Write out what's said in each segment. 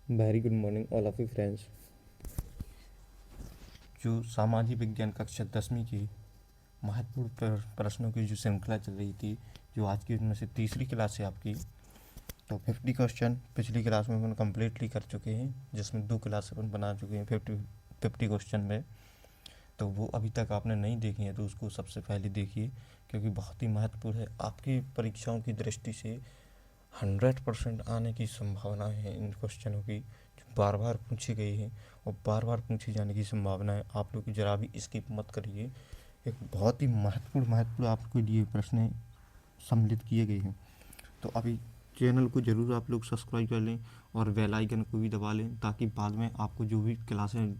Very good morning all of you friends. जो सामाजिक विज्ञान कक्षा 10वीं की महत्वपूर्ण प्रश्नों की जो श्रृंखला चल रही थी, जो आज की उनमें से तीसरी क्लास है आपकी। तो 50 क्वेश्चन पिछली क्लास में अपन कम्प्लीटली कर चुके हैं, जिसमें 2 क्लास अपन बना चुके हैं 50 क्वेश्चन में। तो वो अभी तक आपने नहीं देखी है तो उसको सबसे पहले देखिए, क्योंकि बहुत ही महत्वपूर्ण है आपकी परीक्षाओं की दृष्टि से। 100% आने की संभावना है इन क्वेश्चनों की, जो बार बार पूछी गई है और बार बार पूछी जाने की संभावना है। आप लोग जरा भी स्किप मत करिए। एक बहुत ही महत्वपूर्ण आपके लिए प्रश्न सम्मिलित किए गए हैं। तो अभी चैनल को ज़रूर आप लोग सब्सक्राइब कर लें और बेल आइकन को भी दबा लें, ताकि बाद में आपको जो भी क्लासें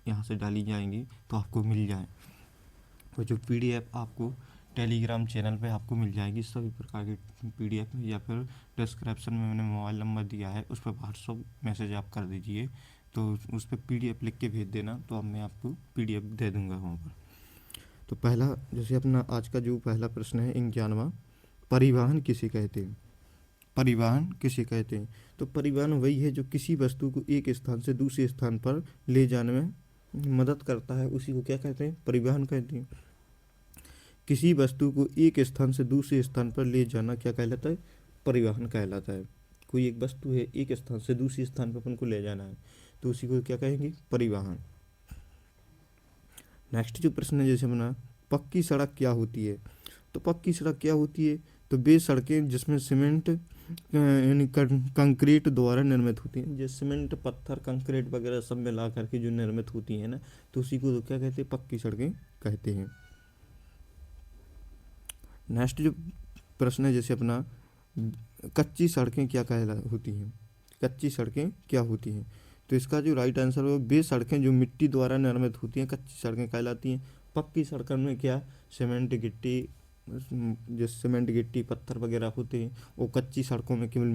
यहाँ से डाली जाएंगी तो आपको मिल जाए। और जो पीडीएफ आपको टेलीग्राम चैनल पे आपको मिल जाएगी सभी प्रकार की पीडीएफ, या फिर डिस्क्रिप्शन में मैंने मोबाइल नंबर दिया है, उस पर व्हाट्सअप मैसेज आप कर दीजिए। तो उस पर पीडीएफ लिख के भेज देना, तो अब मैं आपको पीडीएफ दे दूँगा वहाँ पर। तो पहला, जैसे अपना आज का जो पहला प्रश्न है 91वां, परिवहन किसे कहते हैं? परिवहन किसे कहते हैं? तो परिवहन वही है जो किसी वस्तु को एक स्थान से दूसरे स्थान पर ले जाने में मदद करता है, उसी को क्या कहते हैं? परिवहन कहते हैं। किसी वस्तु को एक स्थान से दूसरे स्थान पर ले जाना क्या कहलाता है? परिवहन कहलाता है। कोई एक वस्तु है, एक स्थान से दूसरे स्थान पर अपन को ले जाना है, तो उसी को क्या कहेंगे? परिवहन। नेक्स्ट जो प्रश्न है, जैसे अपना पक्की सड़क क्या होती है? तो पक्की सड़क क्या होती है? तो वे सड़कें जिसमें सीमेंट यानी कंक्रीट द्वारा निर्मित होती हैं। जैसे सीमेंट, पत्थर, कंक्रीट वगैरह सब मिला करके जो निर्मित होती हैं ना, तो उसी को क्या कहते हैं? पक्की सड़कें कहते हैं। नेक्स्ट जो प्रश्न है, जैसे अपना कच्ची सड़कें क्या कहला होती हैं? कच्ची सड़कें क्या होती हैं? तो इसका जो राइट आंसर है, वे सड़कें जो मिट्टी द्वारा निर्मित होती हैं कच्ची सड़कें कहलाती हैं। पक्की सड़कों में क्या, सीमेंट गिट्टी, जो सीमेंट गिट्टी पत्थर वगैरह होते हैं, वो कच्ची सड़कों में केवल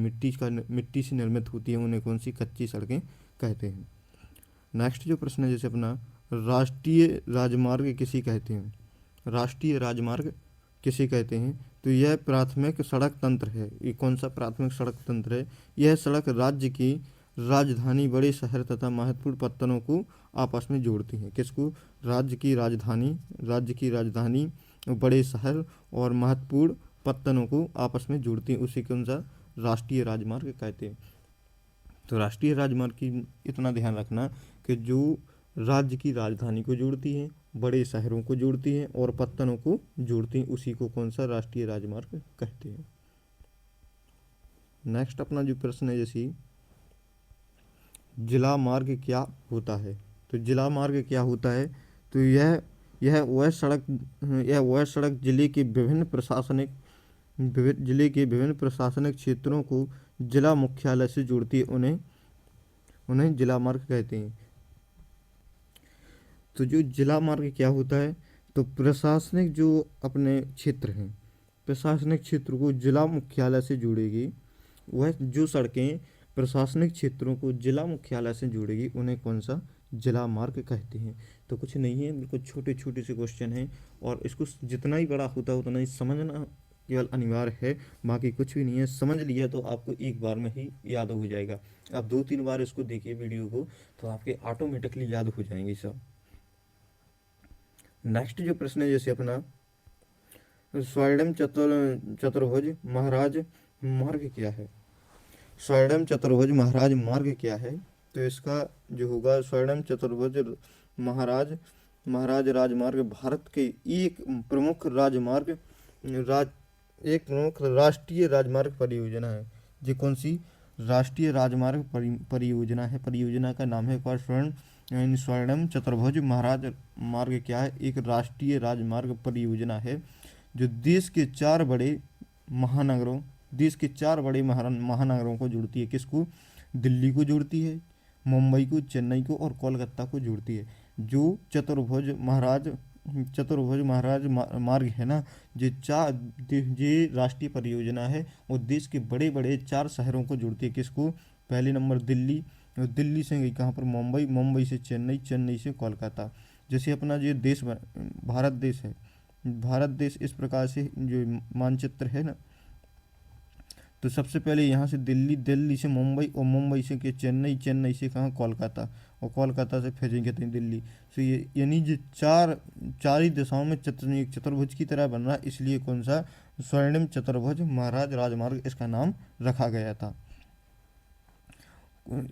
मिट्टी से निर्मित होती हैं, उन्हें कौन सी? कच्ची सड़कें कहते हैं। नेक्स्ट जो प्रश्न है, जैसे अपना राष्ट्रीय राजमार्ग किसे कहते हैं? राष्ट्रीय राजमार्ग किसे कहते हैं? तो यह प्राथमिक सड़क तंत्र है। ये कौन सा प्राथमिक सड़क तंत्र है? यह सड़क राज्य की राजधानी, बड़े शहर तथा महत्वपूर्ण पत्तनों को आपस में जोड़ती हैं। किसको? राज्य की राजधानी, बड़े शहर और महत्वपूर्ण पत्तनों को आपस में जोड़ती हैं, उसे कौन सा? राष्ट्रीय राजमार्ग कहते हैं। तो राष्ट्रीय राजमार्ग की इतना ध्यान रखना कि जो राज्य की राजधानी को जोड़ती हैं, बड़े शहरों को जोड़ती हैं और पत्तनों को जोड़ती हैं, उसी को कौन सा? राष्ट्रीय राजमार्ग कहते हैं। नेक्स्ट अपना जो प्रश्न है, जैसे जिला मार्ग क्या होता है? तो जिला मार्ग क्या होता है? तो यह वह सड़क जिले के विभिन्न प्रशासनिक क्षेत्रों को जिला मुख्यालय से जोड़ती है, उन्हें उन्हें जिला मार्ग कहते हैं। तो जो जिला मार्ग क्या होता है? तो प्रशासनिक जो अपने क्षेत्र हैं, प्रशासनिक क्षेत्र को जिला मुख्यालय से जोड़ेगी। वह जो सड़कें प्रशासनिक क्षेत्रों को जिला मुख्यालय से जोड़ेगी, उन्हें कौन सा? जिला मार्ग कहते हैं। तो कुछ नहीं है, बिल्कुल छोटे छोटे से क्वेश्चन हैं, और इसको जितना ही बड़ा होता है उतना ही समझना केवल अनिवार्य है, बाकी कुछ भी नहीं है। समझ लिया तो आपको एक बार में ही याद हो जाएगा। आप 2-3 बार इसको देखिए वीडियो को, तो आपके ऑटोमेटिकली याद हो जाएंगे सब। नेक्स्ट जो प्रश्न है, जैसे अपना स्वर्णम चतुर्भुज महाराज मार्ग क्या है? स्वर्णम चतुर्भुज महाराज मार्ग क्या है? तो इसका जो होगा, स्वर्णम चतुर्भुज महाराज महाराज राजमार्ग भारत के एक प्रमुख राजमार्ग राज एक प्रमुख राष्ट्रीय राजमार्ग परियोजना है। ये कौन सी राष्ट्रीय राजमार्ग परियोजना है? परियोजना का नाम है एक बार स्वर्णम चतुर्भुज महाराज मार्ग क्या है? एक राष्ट्रीय राजमार्ग परियोजना है, जो महानगरों देश के 4 बड़े महानगरों को जोड़ती है। किसको? दिल्ली को जोड़ती है, मुंबई को, चेन्नई को और कोलकाता को जोड़ती है। जो चतुर्भुज महाराज मार्ग है ना, ये राष्ट्रीय परियोजना है और देश के बड़े बड़े 4 शहरों को जोड़ती है। किसको? पहले नंबर दिल्ली, और दिल्ली से गई कहाँ पर? मुंबई, मुंबई से चेन्नई, चेन्नई से कोलकाता। जैसे अपना ये भारत देश है, भारत देश इस प्रकार से जो मानचित्र है ना, तो सबसे पहले यहाँ से दिल्ली, दिल्ली से मुंबई, और मुंबई से के चेन्नई, चेन्नई से कहाँ, कोलकाता, और कोलकाता से फिर कहते हैं दिल्ली। तो ये यानी जो चार ही दिशाओं में एक चतुर्भुज की तरह बन रहा, इसलिए कौन सा, स्वर्णिम चतुर्भुज महाराज राजमार्ग इसका नाम रखा गया था।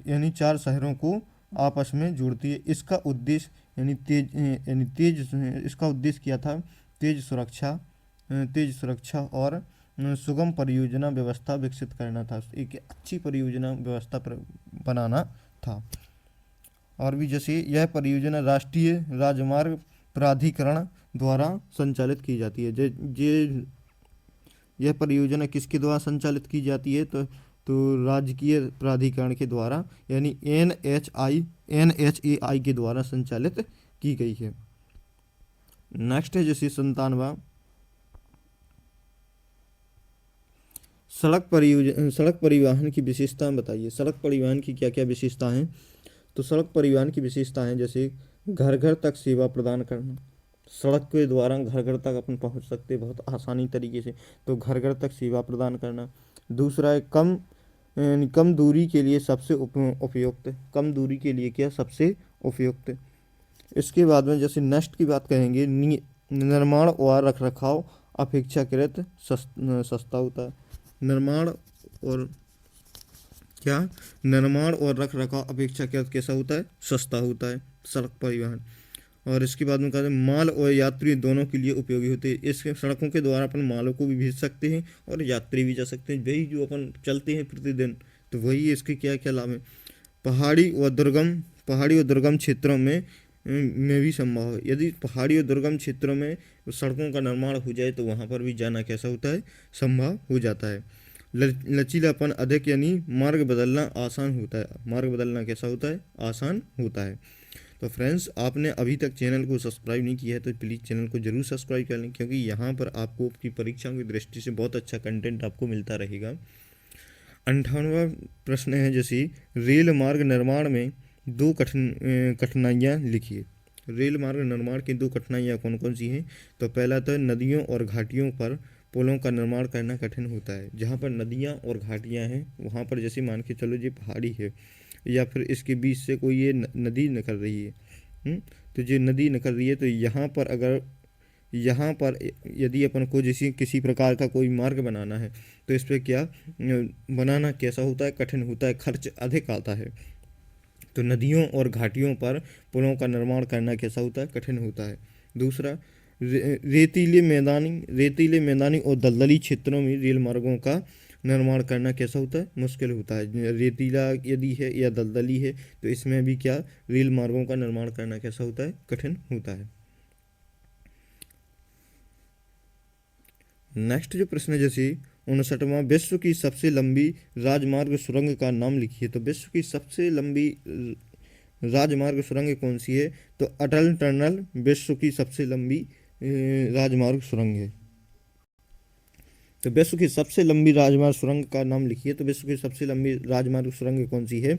यानी 4 शहरों को आपस में जोड़ती है। इसका उद्देश्य यानी तेज इसका उद्देश्य क्या था, तेज सुरक्षा और सुगम परियोजना व्यवस्था विकसित करना था, एक अच्छी परियोजना व्यवस्था बनाना था। और भी जैसे यह परियोजना राष्ट्रीय राजमार्ग प्राधिकरण द्वारा संचालित की जाती है। यह परियोजना किसके द्वारा संचालित की जाती है, तो राजकीय प्राधिकरण के द्वारा, यानी NHAI के द्वारा संचालित की गई है। नेक्स्ट है जैसे 97वां, सड़क परिवहन की विशेषताएं बताइए। सड़क परिवहन की क्या क्या विशेषता हैं, तो सड़क परिवहन की विशेषताएं जैसे घर घर तक सेवा प्रदान करना, सड़क के द्वारा घर घर तक अपन पहुंच सकते हैं बहुत आसानी तरीके से, तो घर घर तक सेवा प्रदान करना। दूसरा है कम दूरी के लिए सबसे उपयुक्त, कम दूरी के लिए क्या, सबसे उपयुक्त। इसके बाद में जैसे नेक्स्ट की बात करेंगे, निर्माण और रखरखाव अपेक्षाकृत सस्ता होता है। निर्माण और रखरखाव अपेक्षाकृत कैसा होता है, सस्ता होता है सड़क परिवहन। और इसके बाद में कहते हैं माल और यात्री दोनों के लिए उपयोगी होते हैं। इस सड़कों के द्वारा अपन मालों को भी भेज सकते हैं और यात्री भी जा सकते हैं, वही जो अपन चलते हैं प्रतिदिन, तो वही इसके क्या क्या लाभ हैं। पहाड़ी और दुर्गम क्षेत्रों में भी संभव है। यदि पहाड़ी और दुर्गम क्षेत्रों में सड़कों का निर्माण हो जाए तो वहाँ पर भी जाना कैसा होता है, संभव हो जाता है। लचीलापन अधिक, यानी मार्ग बदलना आसान होता है। मार्ग बदलना कैसा होता है, आसान होता है। तो फ्रेंड्स, आपने अभी तक चैनल को सब्सक्राइब नहीं किया है तो प्लीज़ चैनल को जरूर सब्सक्राइब कर लें, क्योंकि यहाँ पर आपको आपकी परीक्षाओं की दृष्टि से बहुत अच्छा कंटेंट आपको मिलता रहेगा। 58वां प्रश्न है जैसे रेल मार्ग निर्माण में 2 कठिनाइयाँ लिखिए। रेल मार्ग निर्माण की 2 कठिनाइयाँ कौन कौन सी हैं, तो पहला तो नदियों और घाटियों पर पुलों का निर्माण करना कठिन होता है। जहाँ पर नदियाँ और घाटियाँ हैं वहाँ पर जैसे मान के चलो जी पहाड़ी है या फिर इसके बीच से कोई ये नदी निकल रही है, तो जो नदी निकल रही है, तो यहाँ पर यदि अपन को जैसे किसी प्रकार का कोई मार्ग बनाना है तो इस पर क्या बनाना कैसा होता है, कठिन होता है, खर्च अधिक आता है। तो नदियों और घाटियों पर पुलों का निर्माण करना कैसा होता है, कठिन होता है। दूसरा, रेतीले मैदानी और दलदली क्षेत्रों में रेल मार्गों का निर्माण करना कैसा होता है, मुश्किल होता है। रेतीला यदि है या दलदली है तो इसमें भी क्या रेल मार्गों का निर्माण करना कैसा होता है, कठिन होता है। नेक्स्ट जो प्रश्न है जैसे 59वां, विश्व की सबसे लंबी राजमार्ग सुरंग का नाम लिखिए। तो विश्व की सबसे लंबी राजमार्ग सुरंग कौन सी है, तो अटल टनल विश्व की सबसे लंबी राजमार्ग सुरंग है। तो विश्व की सबसे लंबी राजमार्ग सुरंग का नाम लिखिए। तो विश्व की सबसे लंबी राजमार्ग सुरंग कौन सी है,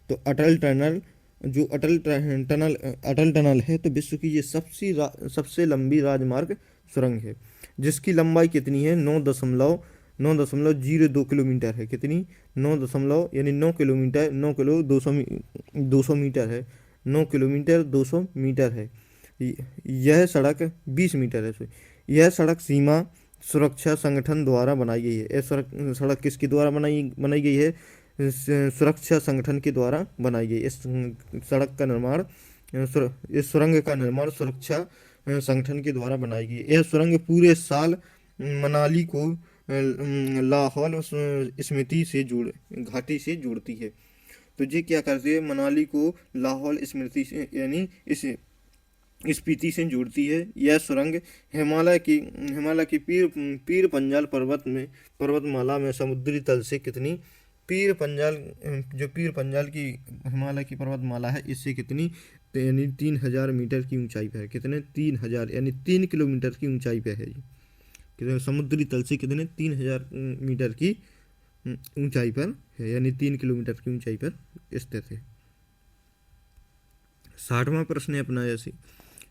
तो अटल टनल। जो अटल टनल है तो विश्व की ये सबसे लंबी राजमार्ग सुरंग है, जिसकी लंबाई कितनी है, 9.02 किलोमीटर है। कितनी, 9 यानी 9 किलोमीटर, 9 किलो 200 मीटर है, 9 किलोमीटर 200 मीटर है। यह सड़क 20 मीटर है। यह सड़क सीमा सुरक्षा संगठन द्वारा बनाई गई है। यह सड़क किसके द्वारा बनाई गई है, सुरक्षा संगठन के द्वारा बनाई गई। इस सड़क का निर्माण, इस सुरंग का निर्माण सुरक्षा संगठन के द्वारा बनाई गई। यह सुरंग पूरे साल मनाली को लाहौल स्मृति से घाटी से जोड़ती है। तो ये क्या करती है, मनाली को लाहौल स्मृति से यानी इस स्पीति से जोड़ती है। यह सुरंग हिमालय की पीर पंजाल पर्वतमाला में समुद्री तल से कितनी, पीर पंजाल की हिमालय की पर्वतमाला है, इससे कितनी, यानी 3000 मीटर की ऊंचाई पर है। कितने, 3000 यानी 3 किलोमीटर की ऊंचाई पे है ये। कितने, समुद्री तल से कितने, 3000 मीटर की ऊंचाई पर है, यानी 3 किलोमीटर की ऊंचाई पर स्थित है। 60वां प्रश्न है अपना जैसे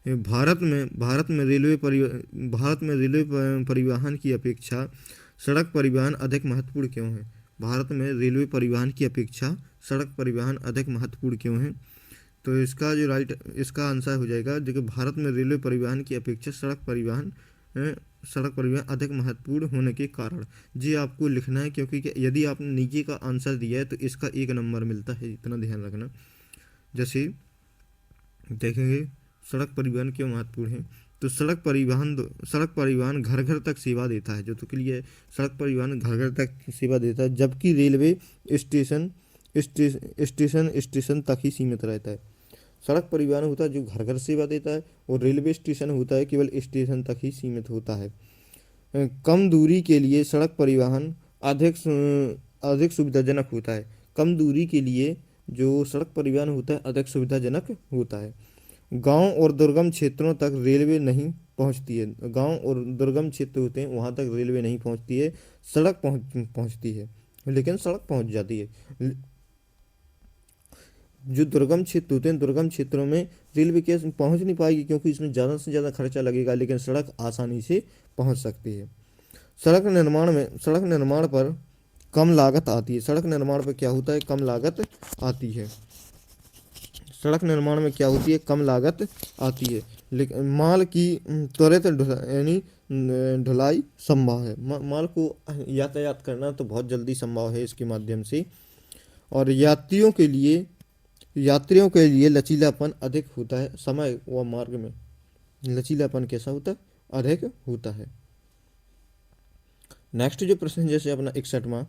भारत में रेलवे परिवहन की अपेक्षा सड़क परिवहन अधिक महत्वपूर्ण क्यों है। भारत में रेलवे परिवहन की अपेक्षा सड़क परिवहन अधिक महत्वपूर्ण क्यों है? तो इसका जो इसका आंसर हो जाएगा, देखिए भारत में रेलवे परिवहन की अपेक्षा सड़क परिवहन अधिक महत्वपूर्ण होने के कारण। जी आपको लिखना है, क्योंकि यदि आपने नीचे का आंसर दिया है तो इसका 1 नंबर मिलता है, इतना ध्यान रखना। जैसे देखेंगे सड़क परिवहन क्यों महत्वपूर्ण है, तो सड़क परिवहन घर घर तक सेवा देता है, जो तो क्लियर है, सड़क परिवहन घर घर तक सेवा देता है, जबकि रेलवे स्टेशन स्टेशन तक ही सीमित रहता है। सड़क परिवहन होता है जो घर घर सेवा देता है, और रेलवे स्टेशन होता है केवल स्टेशन तक ही सीमित होता है। कम दूरी के लिए सड़क परिवहन अधिक सुविधाजनक होता है। कम दूरी के लिए जो सड़क परिवहन होता है अधिक सुविधाजनक होता है। गांव और दुर्गम क्षेत्रों तक रेलवे नहीं पहुंचती है। गांव और दुर्गम क्षेत्र होते हैं वहां तक रेलवे नहीं पहुंचती है, सड़क पहुंचती है, लेकिन सड़क पहुंच जाती है। जो दुर्गम क्षेत्र होते हैं, दुर्गम क्षेत्रों में रेलवे कैसे पहुंच नहीं पाएगी, क्योंकि इसमें ज़्यादा से ज़्यादा खर्चा लगेगा, लेकिन सड़क आसानी से पहुंच सकती है। सड़क निर्माण पर कम लागत आती है। सड़क निर्माण पर क्या होता है, कम लागत आती है। सड़क निर्माण में क्या होती है, कम लागत आती है, लेकिन माल की त्वरित यानी ढुलाई संभव है। माल को यातायात करना तो बहुत जल्दी संभव है इसके माध्यम से। और यात्रियों के लिए लचीलापन अधिक होता है। समय व मार्ग में लचीलापन कैसा होता है, अधिक होता है। नेक्स्ट जो प्रश्न जैसे अपना 61वां,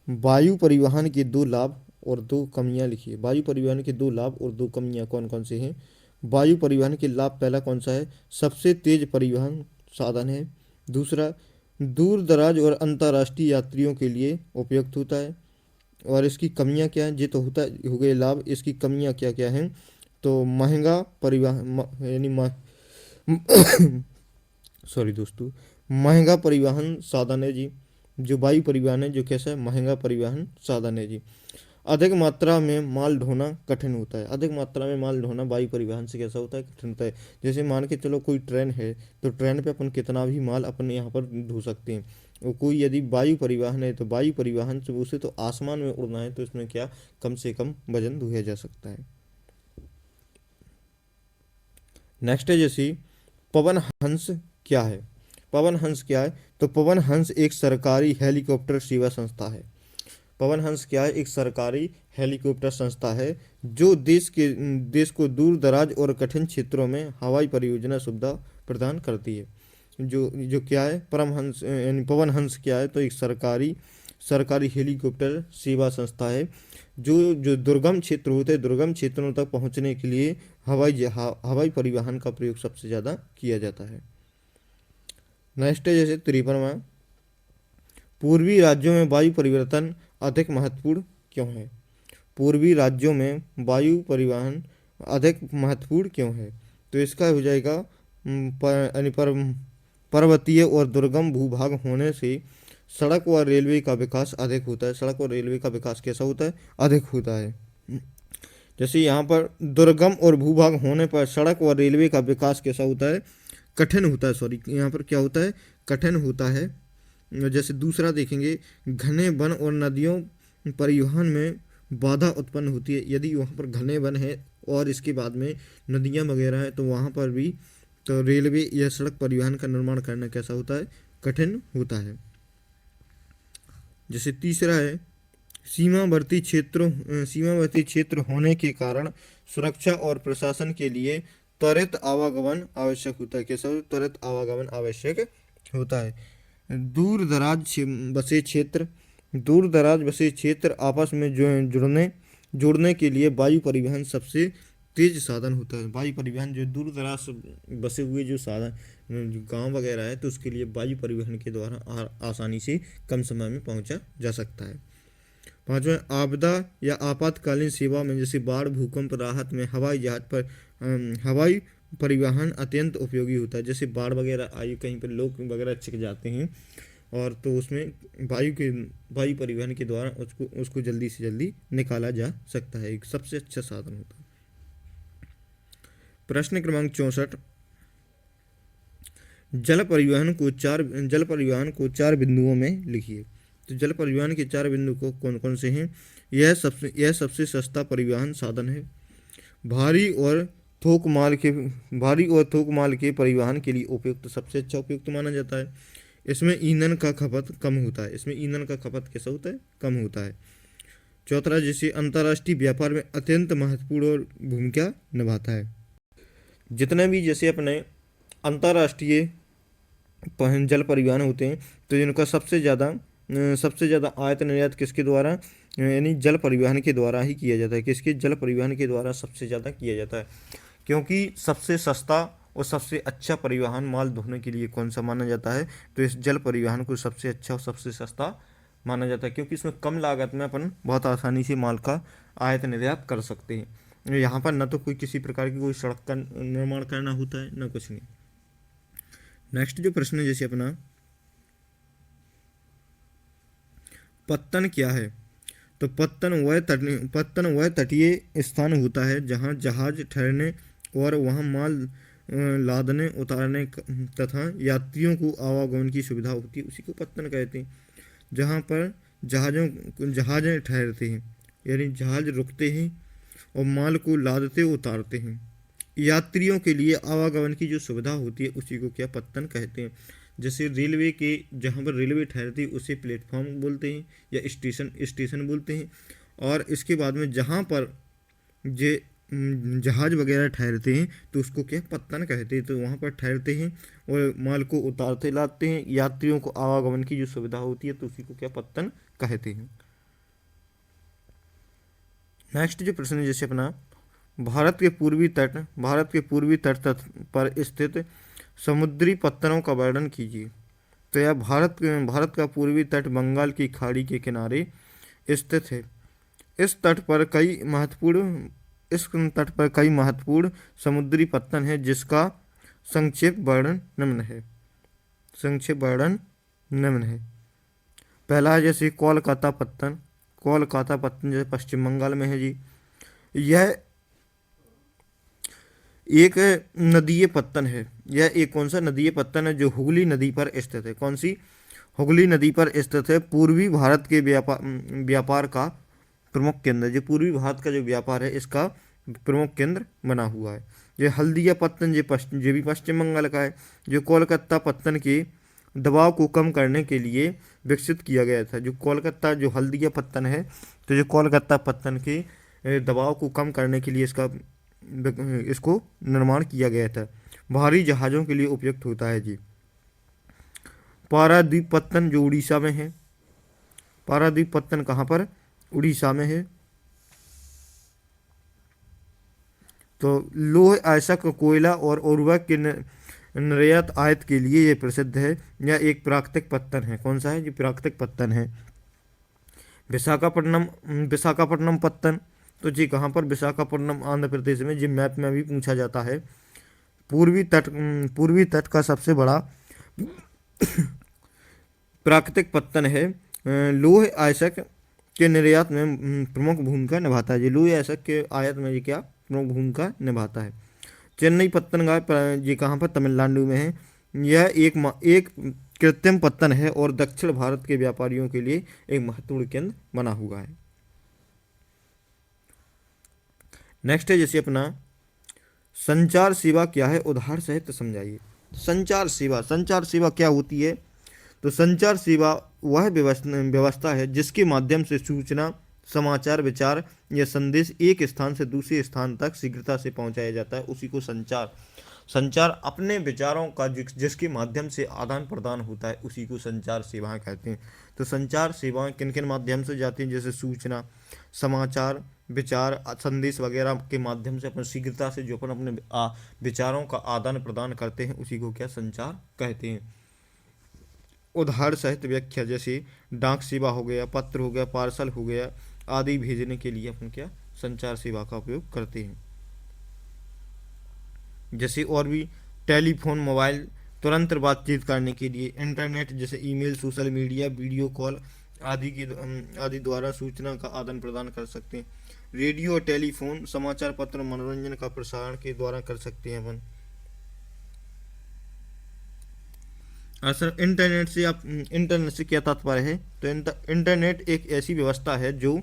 वायु परिवहन के 2 लाभ और 2 कमियां लिखिए। वायु परिवहन के 2 लाभ और 2 कमियां कौन कौन से हैं? वायु परिवहन के लाभ, पहला कौन सा है, सबसे तेज परिवहन साधन है। दूसरा, दूर दराज और अंतर्राष्ट्रीय यात्रियों के लिए उपयुक्त होता है। और इसकी कमियां क्या हैं, ये तो हो गए लाभ, इसकी कमियां क्या क्या हैं, तो महंगा परिवहन यानी सॉरी दोस्तों, महंगा परिवहन साधन है जी। जो वायु परिवहन है जो कैसा है, महंगा परिवहन साधन है जी। अधिक मात्रा में माल ढोना कठिन होता है। अधिक मात्रा में माल ढोना वायु परिवहन से कैसा होता है, कठिन होता है। जैसे मान के चलो कोई ट्रेन है, तो ट्रेन पे अपन कितना भी माल अपने यहाँ पर ढो सकते हैं। और कोई यदि वायु परिवहन है, तो वायु परिवहन से उसे तो आसमान में उड़ना है, तो इसमें क्या कम से कम वजन ढोया जा सकता है। नेक्स्ट है जैसे पवन हंस क्या है। पवन हंस क्या है, तो पवन हंस एक सरकारी हेलीकॉप्टर सेवा संस्था है। पवन हंस क्या है, एक सरकारी हेलीकॉप्टर संस्था है जो देश को दूर दराज और कठिन क्षेत्रों में हवाई परियोजना सुविधा प्रदान करती है। जो जो क्या है, परमहंस यानी पवन हंस क्या है, तो एक सरकारी हेलीकॉप्टर सेवा संस्था है जो दुर्गम क्षेत्र होते हैं, दुर्गम क्षेत्रों तक पहुंचने के लिए हवाई परिवहन का प्रयोग सबसे ज़्यादा किया जाता है। नेक्स्ट है जैसे 53वां, पूर्वी राज्यों में वायु परिवर्तन अधिक महत्वपूर्ण क्यों है। पूर्वी राज्यों में वायु परिवहन अधिक महत्वपूर्ण क्यों है, तो इसका हो जाएगा पर्वतीय और दुर्गम भूभाग होने से सड़क व रेलवे का विकास अधिक होता है। सड़क और रेलवे का विकास कैसा होता है, अधिक होता है। जैसे यहाँ पर दुर्गम और भूभाग होने पर सड़क व रेलवे का विकास कैसा होता है, कठिन होता है। सॉरी, यहाँ पर क्या होता है, कठिन होता है। जैसे दूसरा देखेंगे, घने वन और नदियों परिवहन में बाधा उत्पन्न होती है। यदि वहाँ पर घने वन है और इसके बाद में नदियाँ वगैरह हैं, तो वहाँ पर भी तो रेलवे या सड़क परिवहन का निर्माण करना कैसा होता है, कठिन होता है। जैसे तीसरा है, सीमावर्ती क्षेत्र होने के कारण सुरक्षा और प्रशासन के लिए त्वरित आवागमन आवश्यक होता है। कैसा होता है, त्वरित आवागमन आवश्यक होता है। दूर दराज बसे क्षेत्र आपस में जुड़ने के लिए वायु परिवहन सबसे तेज साधन होता है। वायु परिवहन जो दूर दराज बसे हुए जो साधन गांव वगैरह है, तो उसके लिए वायु परिवहन के द्वारा आसानी से कम समय में पहुंचा जा सकता है। पांचवा, आपदा या आपातकालीन सेवा में जैसे बाढ़, भूकंप, राहत में हवाई परिवहन अत्यंत उपयोगी होता है। जैसे बाढ़ वगैरह आई, कहीं पर लोग वगैरह छिक जाते हैं, और तो उसमें वायु परिवहन के द्वारा उसको जल्दी से जल्दी निकाला जा सकता है, एक सबसे अच्छा साधन होता है। प्रश्न क्रमांक 64, जल परिवहन को 4 बिंदुओं में लिखिए। तो जल परिवहन के 4 बिंदु को कौन कौन से हैं? यह सबसे सस्ता परिवहन साधन है। भारी और थोक माल के परिवहन के लिए उपयुक्त, सबसे अच्छा उपयुक्त माना जाता है। इसमें ईंधन का खपत कम होता है। इसमें ईंधन का खपत कैसा होता है? कम होता है। चौथा, जैसे अंतर्राष्ट्रीय व्यापार में अत्यंत महत्वपूर्ण और भूमिका निभाता है। जितने भी जैसे अपने अंतर्राष्ट्रीय जल परिवहन होते हैं, तो इनका सबसे ज़्यादा आयात निर्यात किसके द्वारा, यानी जल परिवहन के द्वारा ही किया जाता है। किसके? जल परिवहन के द्वारा सबसे ज़्यादा किया जाता है, क्योंकि सबसे सस्ता और सबसे अच्छा परिवहन माल ढोने के लिए कौन सा माना जाता है? तो इस जल परिवहन को सबसे अच्छा और सबसे सस्ता माना जाता है, क्योंकि इसमें कम लागत में अपन बहुत आसानी से माल का आयात निर्यात कर सकते हैं। यहाँ पर न तो कोई किसी प्रकार की कोई सड़क का निर्माण करना होता है, न कुछ नहीं। नेक्स्ट जो प्रश्न है जैसे अपना, पत्तन क्या है? तो पत्तन वह तटीय स्थान होता है जहाँ जहाज ठहरने और वहाँ माल लादने उतारने तथा यात्रियों को आवागमन की सुविधा होती है, उसी को पत्तन कहते हैं। जहाँ पर जहाजें ठहरते हैं, यानी जहाज रुकते हैं और माल को लादते उतारते हैं, यात्रियों के लिए आवागमन की जो सुविधा होती है उसी को क्या? पत्तन कहते हैं। जैसे रेलवे के जहाँ पर रेलवे ठहरती है उसे प्लेटफॉर्म बोलते हैं या स्टेशन बोलते हैं। और इसके बाद में जहाँ पर जे जहाज वगैरह ठहरते हैं तो उसको क्या? पत्तन कहते हैं। तो वहाँ पर ठहरते हैं और माल को उतारते लाते हैं, यात्रियों को आवागमन की जो सुविधा होती है तो उसी को क्या? पत्तन कहते हैं। नेक्स्ट जो प्रश्न है जैसे अपना, भारत के पूर्वी तट पर स्थित समुद्री पत्तनों का वर्णन कीजिए। तो यह भारत का पूर्वी तट बंगाल की खाड़ी के किनारे स्थित है। इस तट पर कई महत्वपूर्ण समुद्री पत्तन है, जिसका संक्षेप वर्णन निम्न है। पहला है जैसे कोलकाता पत्तन जैसे पश्चिम बंगाल में है जी। यह एक नदीय पत्तन है। यह एक कौन सा नदीय पत्तन है? जो हुगली नदी पर स्थित है। कौन सी? हुगली नदी पर स्थित है। पूर्वी भारत के व्यापार का प्रमुख केंद्र, जो पूर्वी भारत का जो व्यापार है इसका प्रमुख केंद्र बना हुआ है। ये हल्दिया पत्तन जो भी पश्चिम बंगाल का है, जो कोलकाता पत्तन के दबाव को कम करने के लिए विकसित किया गया था। जो हल्दिया पत्तन है, तो जो कोलकाता पत्तन के दबाव को कम करने के लिए इसको निर्माण किया गया था। भारी जहाज़ों के लिए उपयुक्त होता है जी। पारादीप पत्तन जो उड़ीसा में है। पारादीप पत्तन कहाँ पर? उड़ीसा में है। तो लोह अयस्क, कोयला और उर्वरक के निर्यात आयात के लिए ये प्रसिद्ध है। यह एक प्राकृतिक पत्तन है। कौन सा है? जो प्राकृतिक पत्तन है। विशाखापट्टनम पत्तन, तो जी कहाँ पर? विशाखापट्टनम आंध्र प्रदेश में। जी मैप में भी पूछा जाता है। पूर्वी तट का सबसे बड़ा प्राकृतिक पत्तन है। लोह अयस्क के निर्यात में प्रमुख भूमिका निभाता है। जी लोह अयस्क के आयात में ये क्या? प्रमुख भूमिका निभाता है। चेन्नई पत्तन ये कहाँ पर? तमिलनाडु में है। यह एक कृत्रिम पत्तन है और दक्षिण भारत के व्यापारियों के लिए एक महत्वपूर्ण केंद्र बना हुआ है। नेक्स्ट है जैसे अपना, संचार सेवा क्या है? उदाहरण सहित समझाइए। संचार सेवा क्या होती है? तो संचार सेवा वह व्यवस्था है जिसके माध्यम से सूचना, समाचार, विचार या संदेश एक स्थान से दूसरे स्थान तक शीघ्रता से पहुंचाया जाता है, उसी को संचार अपने विचारों का जिसके माध्यम से आदान प्रदान होता है उसी को संचार सेवाएं कहते हैं। तो संचार सेवाएं किन किन माध्यम से जाती हैं? जैसे सूचना, समाचार, विचार, संदेश वगैरह के माध्यम से अपन शीघ्रता से जो अपन अपने विचारों का आदान प्रदान करते हैं उसी को क्या? संचार कहते हैं। उदाहरण सहित व्याख्या, जैसे डाक सेवा हो गया, पत्र हो गया, पार्सल हो गया आदि भेजने के लिए अपन क्या? संचार सेवा का उपयोग करते हैं। जैसे और भी टेलीफोन, मोबाइल, तुरंत बातचीत करने के लिए, इंटरनेट जैसे email, social media, video call आदि द्वारा सूचना का आदान प्रदान कर सकते हैं। रेडियो और टेलीफोन, समाचार पत्र, मनोरंजन का प्रसारण के द्वारा कर सकते हैं अपन। सर इंटरनेट से क्या तात्पर्य है? तो इंटरनेट एक ऐसी व्यवस्था है जो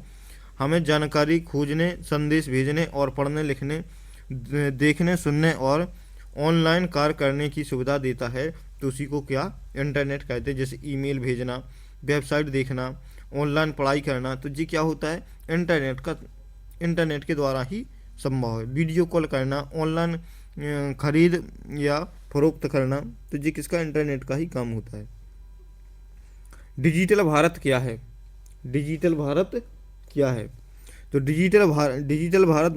हमें जानकारी खोजने, संदेश भेजने और पढ़ने लिखने, देखने सुनने और ऑनलाइन कार्य करने की सुविधा देता है। तो उसी को क्या इंटरनेट कहते हैं। जैसे ईमेल भेजना, वेबसाइट देखना, ऑनलाइन पढ़ाई करना, तो ये क्या होता है? इंटरनेट के द्वारा ही संभव है। वीडियो कॉल करना, ऑनलाइन खरीद या फरोख्त करना, तो ये किसका? इंटरनेट का ही काम होता है। डिजिटल भारत क्या है? डिजिटल भारत क्या है? तो डिजिटल भारत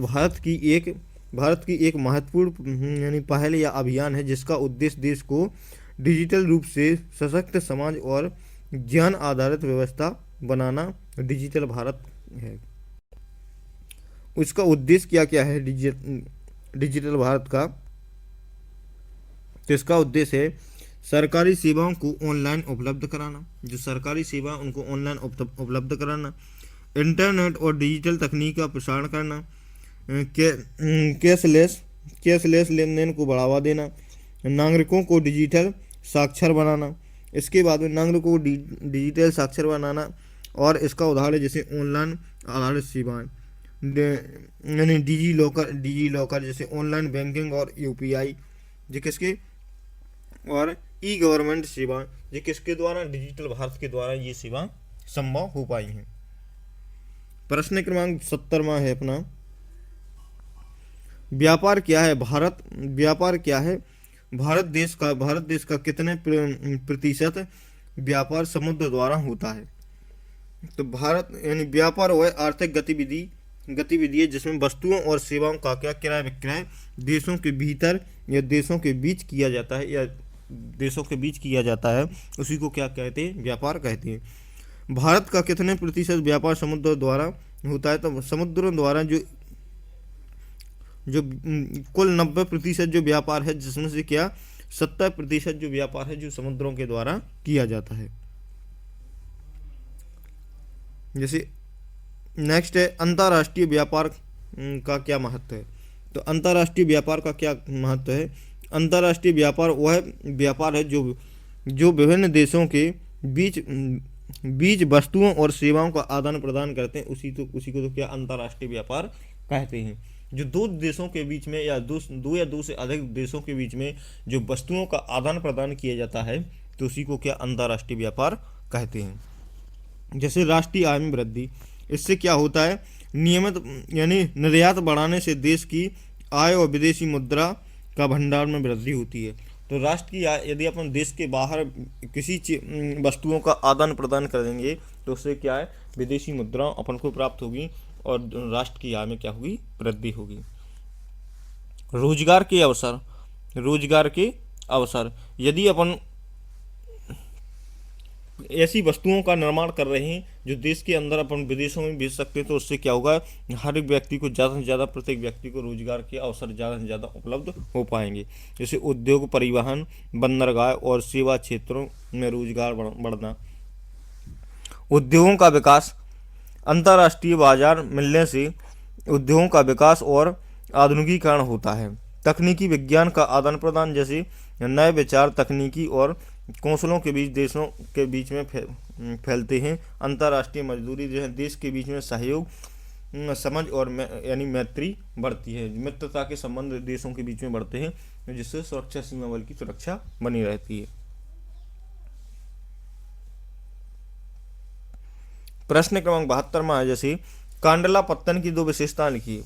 भारत की एक महत्वपूर्ण यानी पहल या अभियान है जिसका उद्देश्य देश को डिजिटल रूप से सशक्त समाज और ज्ञान आधारित व्यवस्था बनाना डिजिटल भारत है। उसका उद्देश्य क्या क्या है डिजिटल भारत का? तो इसका उद्देश्य है सरकारी सेवाओं को ऑनलाइन उपलब्ध कराना, जो सरकारी सेवा उनको ऑनलाइन उपलब्ध कराना, इंटरनेट और डिजिटल तकनीक का प्रसारण करना, कैशलेस लेन देन को बढ़ावा देना, नागरिकों को डिजिटल साक्षर बनाना। इसके बाद में नागरिकों को डिजिटल साक्षर बनाना, और इसका उदाहरण जैसे ऑनलाइन आधारित सेवाएं, यानी डिजी लॉकर जैसे ऑनलाइन बैंकिंग और यूपीआई, जो किसके? और ई गवर्नमेंट सेवा, ये किसके द्वारा? डिजिटल भारत के द्वारा ये सेवा संभव हो पाई हैं। प्रश्न क्रमांक 70वां है अपना, व्यापार क्या है? व्यापार क्या है? भारत देश का कितने प्रतिशत व्यापार समुद्र द्वारा होता है? तो भारत यानी व्यापार वह आर्थिक गतिविधि है जिसमें वस्तुओं और सेवाओं का क्या क्रय विक्रय देशों के भीतर या देशों के बीच किया जाता है, उसी को क्या कहते हैं? व्यापार कहते हैं। भारत का कितने प्रतिशत व्यापार समुद्र द्वारा होता है? तो समुद्रों द्वारा जो कुल 90% जो व्यापार है, जिसमें से क्या 70% जो व्यापार है जो समुद्रों के द्वारा किया जाता है। जैसे नेक्स्ट है अंतर्राष्ट्रीय व्यापार का क्या महत्व है? तो अंतर्राष्ट्रीय व्यापार का क्या महत्व है? अंतर्राष्ट्रीय व्यापार वह व्यापार है जो विभिन्न देशों के बीच वस्तुओं और सेवाओं का आदान प्रदान करते हैं, उसी को तो क्या अंतर्राष्ट्रीय व्यापार कहते हैं। जो दो देशों के बीच में या दो से अधिक देशों के बीच में जो वस्तुओं का आदान प्रदान किया जाता है, तो उसी को क्या अंतर्राष्ट्रीय व्यापार कहते हैं। जैसे राष्ट्रीय आय में वृद्धि, इससे क्या होता है? नियमित यानी निर्यात बढ़ाने से देश की आय और विदेशी मुद्रा का भंडार में वृद्धि होती है। तो राष्ट्र की आय, यदि अपन देश के बाहर किसी वस्तुओं का आदान प्रदान करेंगे तो उससे क्या है? विदेशी मुद्रा अपन को प्राप्त होगी और राष्ट्र की आय में क्या होगी? वृद्धि होगी। रोजगार के अवसर, यदि अपन ऐसी वस्तुओं का निर्माण कर रहे हैं जो देश के अंदर अपन विदेशों में बेच सकते हैं, तो उससे क्या होगा? हर एक व्यक्ति को ज़्यादा से ज़्यादा, प्रत्येक व्यक्ति को रोजगार के अवसर ज़्यादा से ज़्यादा उपलब्ध हो पाएंगे। जैसे उद्योग, परिवहन, बंदरगाह और सेवा क्षेत्रों में रोजगार बढ़ना। उद्योगों का विकास, अंतर्राष्ट्रीय बाजार मिलने से उद्योगों का विकास और आधुनिकीकरण होता है। तकनीकी विज्ञान का आदान प्रदान, जैसे नए विचार, तकनीकी और कौशलों के बीच देशों के बीच में फैलते हैं। अंतर्राष्ट्रीय मजदूरी, जो है देश के बीच में सहयोग, समझ और यानी मैत्री बढ़ती है। मित्रता के संबंध देशों के बीच में बढ़ते हैं, जिससे सुरक्षा सीमा बल की सुरक्षा बनी रहती है। प्रश्न क्रमांक 72 है, जैसे कांडला पत्तन की दो विशेषताएं लिखिए।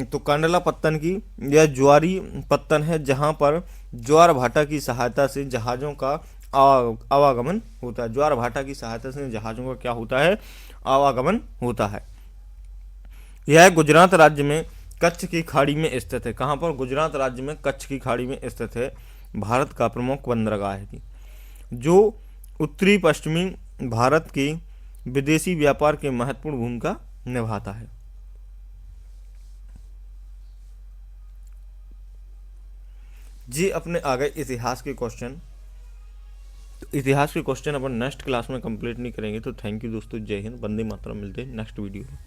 तो कांडला पत्तन की यह ज्वारी पत्तन है जहां पर ज्वार भाटा की सहायता से जहाज़ों का आवागमन होता है। ज्वार भाटा की सहायता से जहाज़ों का क्या होता है? आवागमन होता है। यह गुजरात राज्य में कच्छ की खाड़ी में स्थित है। कहाँ पर? गुजरात राज्य में कच्छ की खाड़ी में स्थित है। भारत का प्रमुख बंदरगाह है जो उत्तरी पश्चिमी भारत के विदेशी व्यापार के महत्वपूर्ण भूमिका निभाता है। जी अपने आ गए इतिहास के क्वेश्चन। तो इतिहास के क्वेश्चन अपन नेक्स्ट क्लास में कंप्लीट नहीं करेंगे। तो थैंक यू दोस्तों, जय हिंद, वंदे मातरम। मिलते हैं नेक्स्ट वीडियो में।